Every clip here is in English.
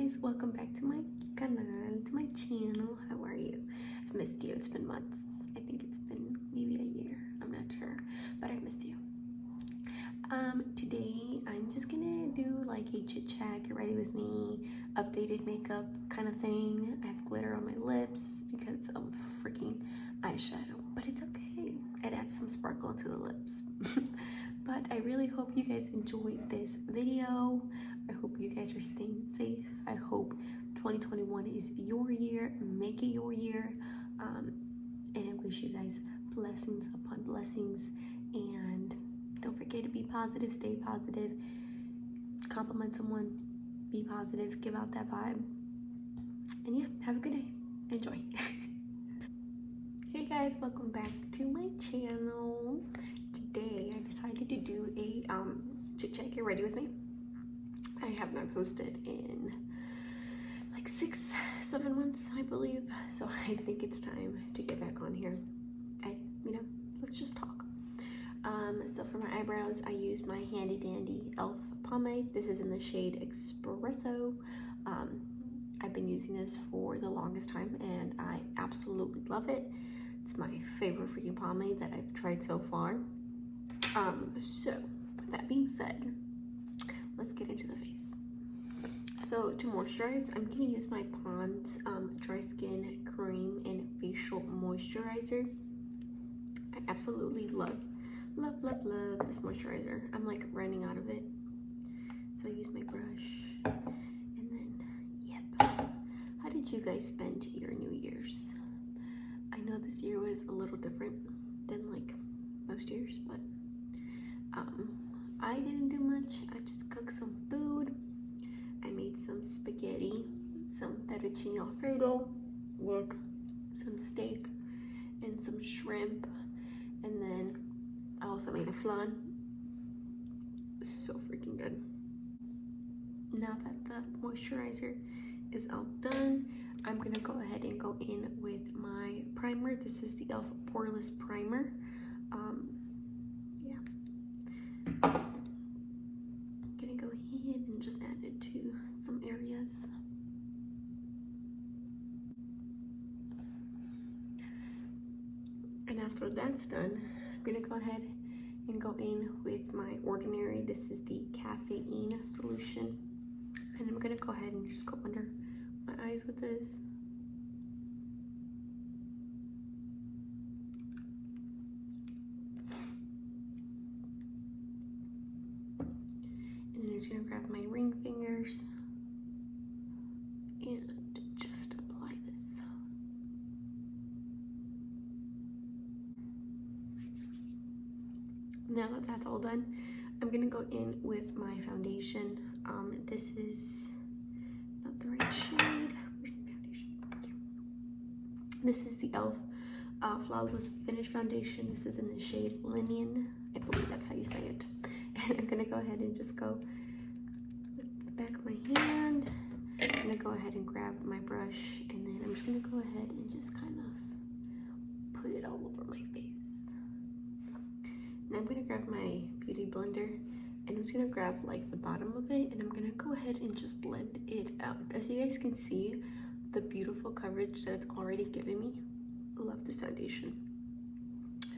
guys, welcome back to my channel. How are you? I've missed you. It's been months. I think it's been maybe a year. I'm not sure, but I've missed you. Today I'm just gonna do like a chit chat, get ready with me, updated makeup kind of thing. I have glitter on my lips because of freaking eyeshadow, but it's okay. It adds some sparkle to the lips. But I really hope you guys enjoyed this video. I hope you guys are staying safe. I hope 2021 is your year. Make it your year. And I wish you guys blessings upon blessings. And don't forget to be positive, stay positive, compliment someone, be positive, give out that vibe. And yeah, have a good day. Enjoy. Hey guys, welcome back to my channel. Today I decided to do a chit chat. Get ready with me. I have not posted in like 6-7 months, I believe. So I think it's time to get back on here. Let's just talk. So for my eyebrows, I used my handy dandy e.l.f. pomade. This is in the shade Espresso. I've been using this for the longest time and I absolutely love it. It's my favorite freaking pomade that I've tried so far. So with that being said, let's get into the face. So to moisturize, I'm gonna use my Pond's Dry Skin Cream and Facial Moisturizer. I absolutely love this moisturizer. I'm like running out of it. So I use my brush and then, yep. How did you guys spend your New Year's? I know this year was a little different than like most years, but I didn't do much. I just cooked some food. I made some spaghetti, some fettuccine alfredo with some steak and some shrimp, and then I also made a flan. So freaking good. Now that the moisturizer is all done, I'm gonna go ahead and go in with my primer. This is the e.l.f. Poreless Primer. I'm gonna go ahead and just add it to some areas. And after that's done, I'm gonna go ahead and go in with my Ordinary. This is the caffeine solution. And I'm gonna go ahead and just go under my eyes with this. And then I'm just gonna grab my ring fingers and just apply this. Now that that's all done, I'm gonna go in with my foundation. This is not the right shade. Where's my foundation? Okay. This is the e.l.f. Flawless Finish Foundation. This is in the shade Linen. I believe that's how you say it. And I'm gonna go ahead and just go with the back of my hand. I'm gonna go ahead and grab my brush, and then I'm just gonna go ahead and just kind of put it all over my face. Now I'm gonna grab my beauty blender and I'm just gonna grab like the bottom of it, and I'm gonna go ahead and just blend it out. As you guys can see, the beautiful coverage that it's already giving me. I love this foundation.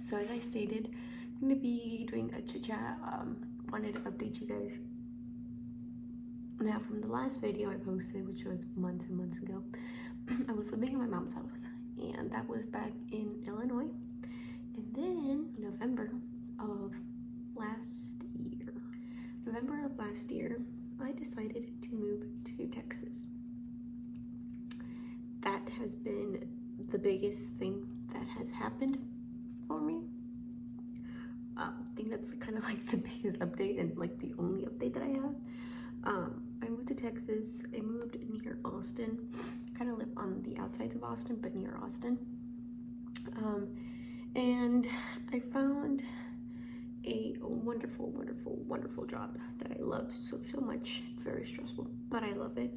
So as I stated, I'm gonna be doing a chit chat. Wanted to update you guys. Now from the last video I posted, which was months and months ago, I was living in my mom's house, and that was back in Illinois. And then November of last year, I decided to move to Texas. That has been the biggest thing that has happened for me. I think that's kind of like the biggest update and like the only update that I have. I moved to Texas. I moved near Austin. Kind of live on the outsides of Austin, but near Austin. And I found a wonderful job that I love so much. It's very stressful, but I love it.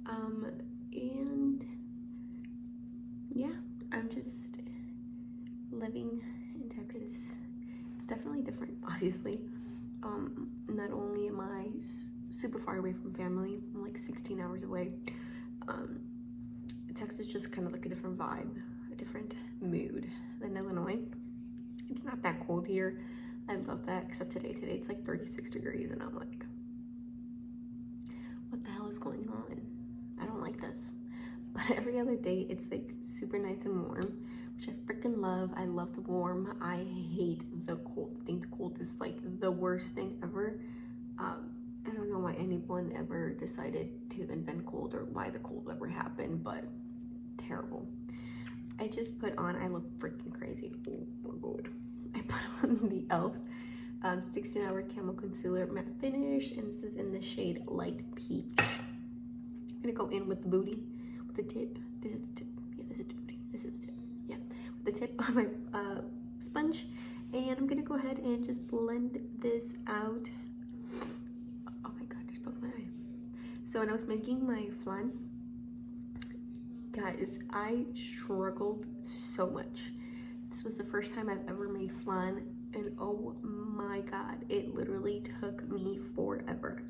And yeah, I'm just living in Texas. It's definitely different, obviously. Not only am I super far away from family, I'm like 16 hours away, Texas is just kind of like a different vibe, a different mood than Illinois. It's not that cold here. I love that, except today. Today it's like 36 degrees and I'm like, what the hell is going on? I don't like this. But every other day it's like super nice and warm, which I freaking love. I love the warm. I hate the cold. I think the cold is like the worst thing ever. I don't know why anyone ever decided to invent cold or why the cold ever happened, but terrible. I just put on, I look freaking crazy. Oh my god. I put on the e.l.f. 16-hour camo concealer matte finish, and this is in the shade light peach. I'm gonna go in with the booty, with the tip. This is the tip. Yeah, this is the booty. This is the tip. Yeah, with the tip on my sponge, and I'm gonna go ahead and just blend this out. Oh my god, I just poked my eye. So when I was making my flan, guys, I struggled so much. This was the first time I've ever made flan, and oh my god, it literally took me forever.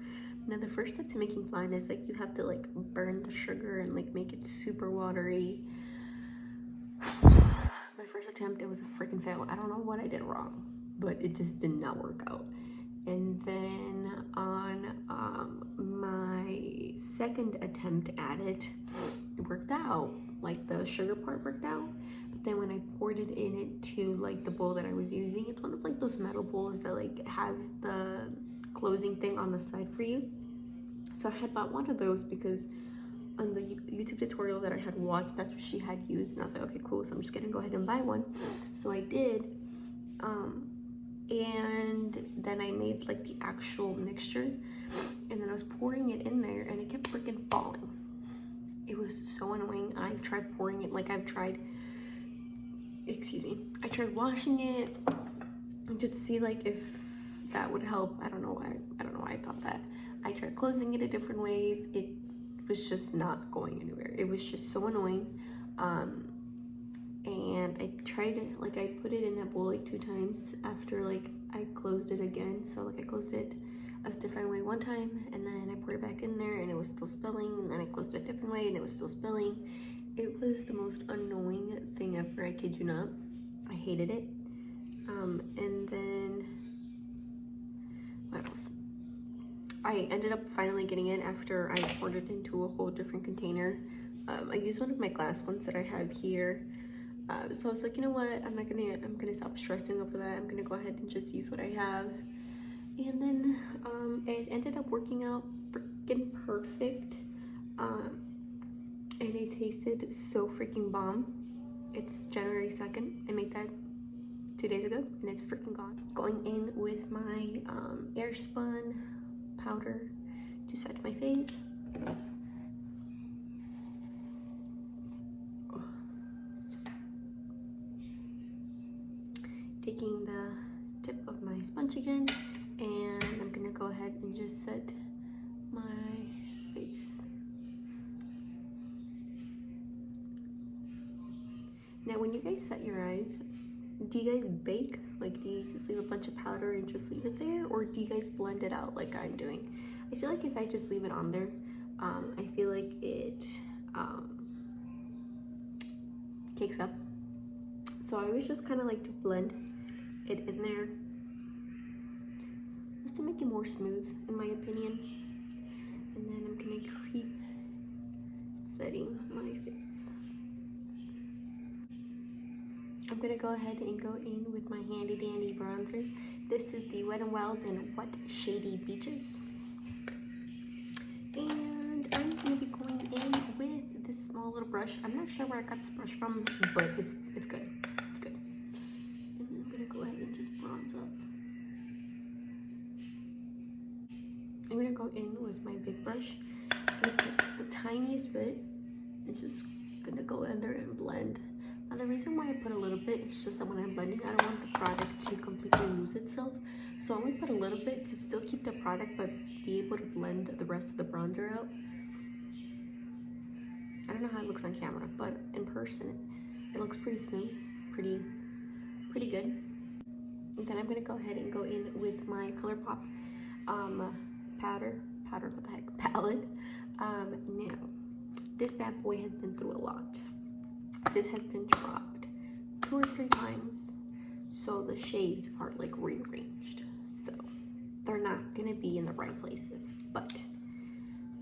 Now the first step to making flan is like you have to like burn the sugar and like make it super watery. My first attempt, it was a freaking fail. I don't know what I did wrong, but it just did not work out. And then on my second attempt at it, it worked out. Like the sugar part worked out. But then when I poured it into like the bowl that I was using, it's one of like those metal bowls that like has the closing thing on the side for you. So I had bought one of those because on the YouTube tutorial that I had watched, that's what she had used, and I was like, okay, cool, so I'm just gonna go ahead and buy one. So I did, and then I made like the actual mixture, and then I was pouring it in there and it kept freaking falling. It was so annoying. I tried pouring it, like I tried washing it just to see like if that would help. I don't know why I thought that. I tried closing it a different ways. It was just not going anywhere. It was just so annoying. And I tried it, like I put it in that bowl like 2 times after like I closed it again. So like I closed it a different way one time, and then I poured it back in there and it was still spilling, and then I closed it a different way and it was still spilling. It was the most annoying thing ever, I kid you not. I hated it. And then what else? I ended up finally getting it after I poured it into a whole different container. I used one of my glass ones that I have here. So I was like, you know what? I'm gonna stop stressing over that. I'm gonna go ahead and just use what I have. And then it ended up working out freaking perfect. And it tasted so freaking bomb. It's January 2nd. I made that 2 days ago, and it's freaking gone. Going in with my air spun powder to set my face. Taking the tip of my sponge again, and I'm gonna go ahead and just set my face. Now when you guys set your eyes, do you guys bake? Like, do you just leave a bunch of powder and just leave it there, or do you guys blend it out like I'm doing? I feel like if I just leave it on there, I feel like it cakes up. So I always just kind of like to blend it in there just to make it more smooth, in my opinion. And then I'm gonna keep setting my face. I'm gonna go ahead and go in with my handy dandy bronzer. This is the Wet n Wild in Wet Shady Beaches. And I'm gonna be going in with this small little brush. I'm not sure where I got this brush from, but it's good. It's good. And then I'm gonna go ahead and just bronze up. I'm gonna go in with my big brush. I'm gonna take just the tiniest bit and just gonna go in there and blend. Now the reason why I put a little bit is just that when I'm blending, I don't want the product to completely lose itself. So I only put a little bit to still keep the product, but be able to blend the rest of the bronzer out. I don't know how it looks on camera, but in person, it looks pretty smooth, pretty good. And then I'm gonna go ahead and go in with my ColourPop palette. Now, this bad boy has been through a lot. This has been dropped 2 or 3 times, so the shades are like rearranged. So they're not gonna be in the right places. But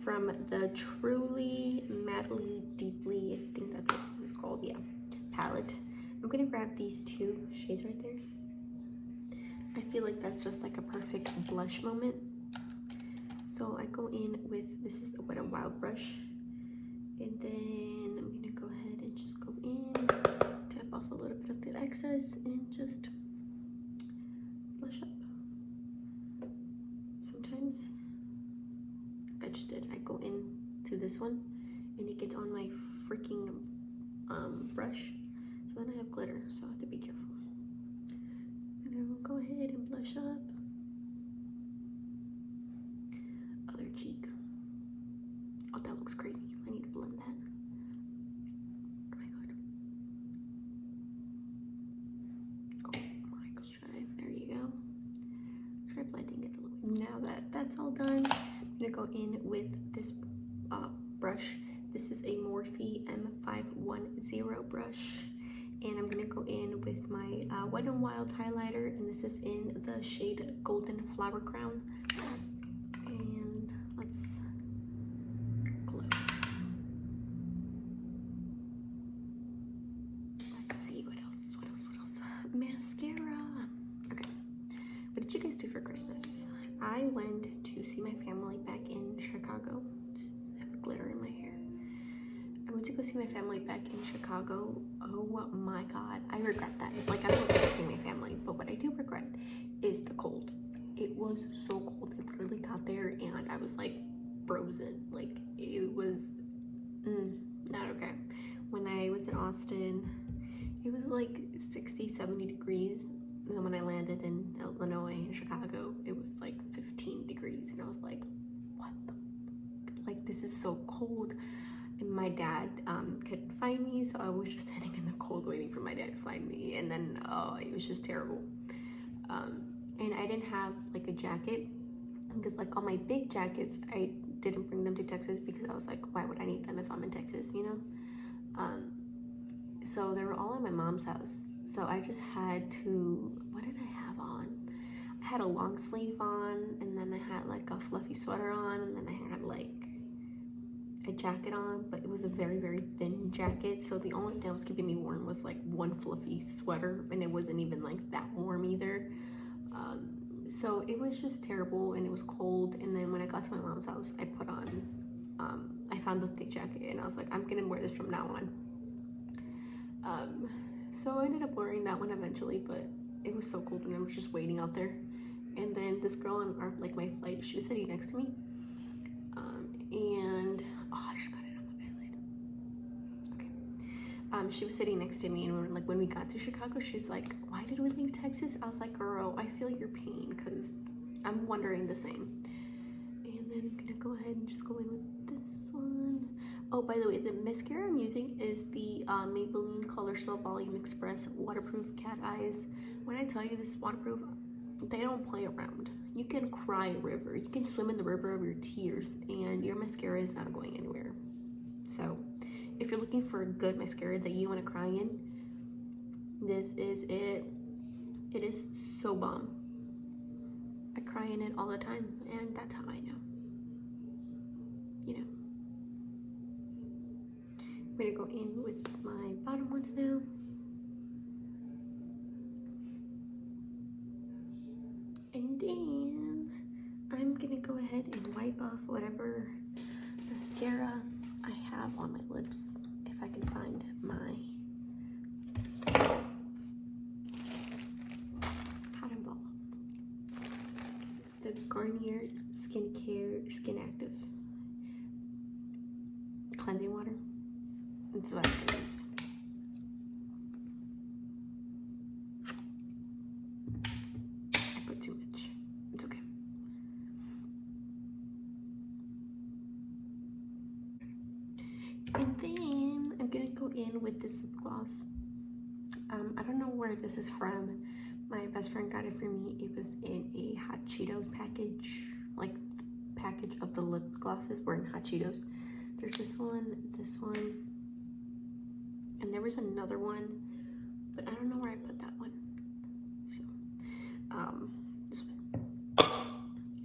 from the Truly Madly Deeply, I think that's what this is called, yeah, palette, I'm gonna grab these 2 shades right there. I feel like that's just like a perfect blush moment. So I go in with, this is the Wet n Wild brush, and then I'm gonna go ahead and just go in, tap off a little bit of the excess, and just blush up. Sometimes, like I just did, I go in to this one, and it gets on my freaking brush, so then I have glitter, so I have to be careful. And I will go ahead and blush up. Other cheek. Oh, that looks crazy. I need to blend that. Oh my god. Oh my gosh, try. There you go. Try blending it a little bit. Now that that's all done, I'm gonna go in with this brush. This is a Morphe M510 brush. And I'm gonna go in with my Wet n Wild highlighter, and this is in the shade Golden Flower Crown. And let's glow. Let's see what else. Mascara. Okay. What did you guys do for Christmas? I went to see my family back in Chicago. Just have glitter in my hair. I went to go see my family back in Chicago. Oh my god, I regret that. Like, I don't regret seeing my family, but what I do regret is the cold. It was so cold. I literally got there and I was like frozen. Like, it was not okay. When I was in Austin, it was like 60-70 degrees. And then when I landed in Illinois, in Chicago, it was like 15 degrees. And I was like, what the fuck? Like, this is so cold. And my dad couldn't find me, so I was just sitting in the cold waiting for my dad to find me. And then, oh, it was just terrible. And I didn't have like a jacket, because like all my big jackets, I didn't bring them to Texas because I was like, why would I need them if I'm in Texas, you know? So they were all at my mom's house. So I just had to, what did I have on? I had a long sleeve on, and then I had like a fluffy sweater on, and then I had like a jacket on, but it was a very, very thin jacket. So the only thing that was keeping me warm was like one fluffy sweater, and it wasn't even like that warm either. So it was just terrible, and it was cold. And then when I got to my mom's house, I put on, I found the thick jacket, and I was like, I'm gonna wear this from now on. So I ended up wearing that one eventually, but it was so cold, and I was just waiting out there. And then this girl on our, like my flight, she was sitting next to me, and oh, I just got it on my eyelid. Okay. She was sitting next to me, and when we got to Chicago, she's like, why did we leave Texas? I was like, girl, I feel your pain, because I'm wondering the same. And then I'm gonna go ahead and just go in with this one. Oh, by the way, the mascara I'm using is the Maybelline Color Still Volume Express Waterproof Cat Eyes. When I tell you this is waterproof, they don't play around. You can cry a river. You can swim in the river of your tears, and your mascara is not going anywhere. So if you're looking for a good mascara that you want to cry in, this is it. It is so bomb. I cry in it all the time, and that's how I know. You know. I'm gonna go in with my bottom ones now. And then I'm gonna go ahead and wipe off whatever mascara I have on my lips, if I can find my cotton balls. It's the Garnier Skin Active cleansing water. That's what I use. I put too much. It's okay. And then I'm gonna go in with this lip gloss. I don't know where this is from. My best friend got it for me. It was in a Hot Cheetos package. Like, the package of the lip glosses were in Hot Cheetos. There's this one, and there was another one, but I don't know where I put that one. So, this one.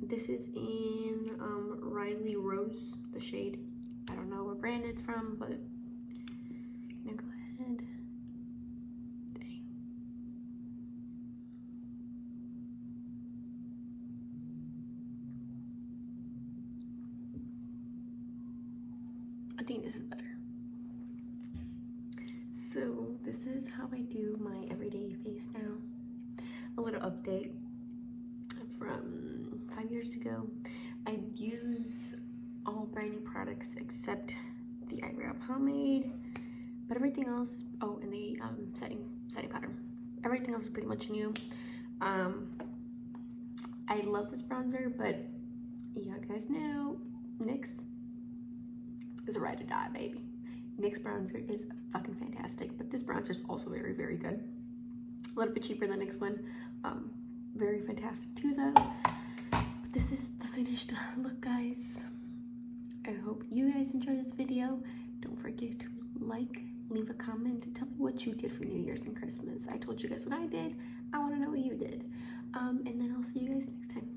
This is in Riley Rose, the shade. I don't know what brand it's from, but I'm gonna go ahead. Dang. I think this is better. So this is how I do my everyday face now. A little update from 5 years ago. I use all brand new products except the eyebrow pomade, but everything else, oh, and the setting powder. Everything else is pretty much new. I love this bronzer, but you guys know NYX is a ride or die, baby. NYX bronzer is fucking fantastic, but this bronzer is also very, very good. A little bit cheaper than the NYX one. Very fantastic too, though. But this is the finished look, guys. I hope you guys enjoy this video. Don't forget to like, leave a comment, tell me what you did for New Year's and Christmas. I told you guys what I did. I want to know what you did. And then I'll see you guys next time.